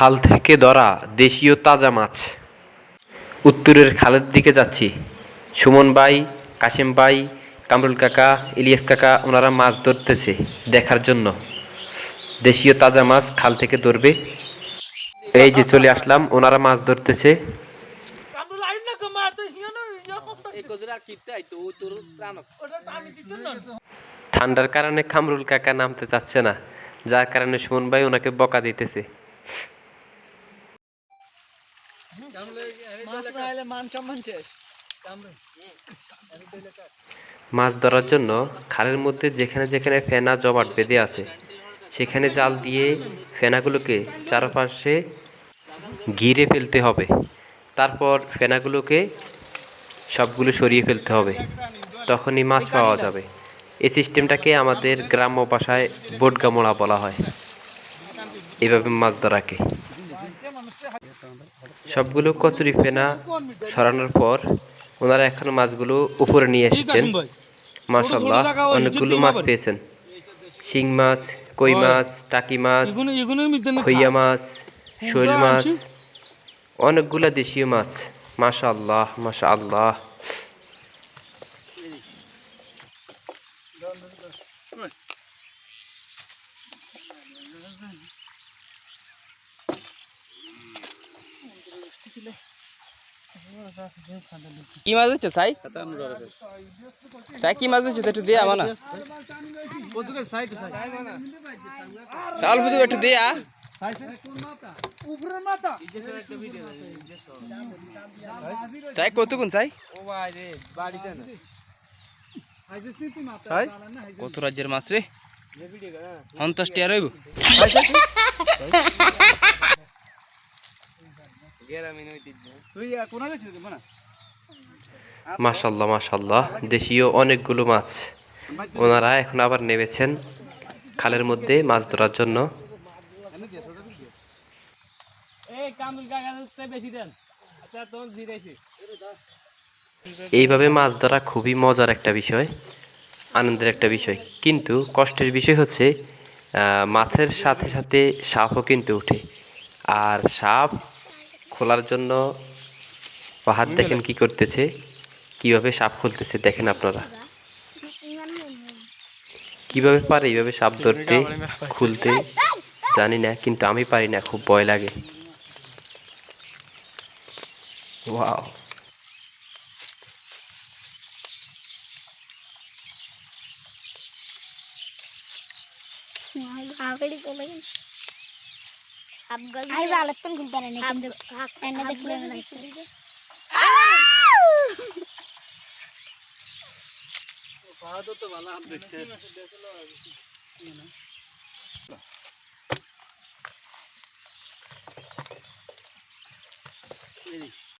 খাল থেকে ধরা দেশীয় তাজা মাছ। উত্তরের খালের দিকে যাচ্ছি। সুমন ভাই, কাশেম ভাই, কামরুল কাকা, ইলিয়াস কাকা ওনারা মাছ ধরতেছে দেখার জন্য। দেশীয় তাজা মাছ খাল থেকে ধরবে। এই যে চলে আসলাম, ওনারা মাছ ধরতেছে। ঠান্ডার কারণে কামরুল কাকা নামতে চাচ্ছে না, যার কারণে সুমন ভাই ওনাকে বকা দিতেছে। মাছ ধরার জন্য খালের মধ্যে যেখানে যেখানে ফেনা জমাট বেঁধে আছে সেখানে জাল দিয়ে ফেনাগুলোকে চারপাশে ঘিরে ফেলতে হবে। তারপর ফেনাগুলোকে সবগুলো সরিয়ে ফেলতে হবে, তখনই মাছ পাওয়া যাবে। এই সিস্টেমটাকে আমাদের গ্রাম্য ভাষায় বোটগামড়া বলা হয়। এভাবে মাছ ধরাকে। সবগুলো কচুরি ফেনা সরানোর পর ওনারা এখন মাছগুলো উপরে নিয়ে এসেছেন। মাশাআল্লাহ, অনেকগুলো মাছ পেয়েছেন। শিং মাছ, কই মাছ, টাকি মাছ, খইয়া মাছ, শৈল মাছ, অনেকগুলা দেশীয় মাছ। মাশাআল্লাহ মাশাআল্লাহ। কি মাছ হচ্ছে সাই? সাই কি মাছ হচ্ছে একটু দিয়ে আমার না চাল বুঝু একটু দিয়ে চাই কতক্ষণ চাই কত রাজ্যের মাছ রে? 50 টাকা রইব। মাশাআল্লাহ মাশাআল্লাহ, দেশীয় অনেকগুলো মাছ ওনারা এখন আবার নেমেছেন খালের মধ্যে মাছ ধরার জন্য। এইভাবে মাছ ধরা খুবই মজার একটা বিষয়, আনন্দের একটা বিষয়, কিন্তু কষ্টের বিষয় হচ্ছে মাছের সাথে সাথে সাপও কিন্তু ওঠে। আর সাপ খোলার জন্য হাত দেখেন কি করতেছে, কিভাবে সাপ খুলতেছে দেখেন আপনারা। কিভাবে পারে এইভাবে সাপ ধরতে খুলতে জানি না, কিন্তু আমি পারি না, খুব ভয় লাগে। ওয়াও।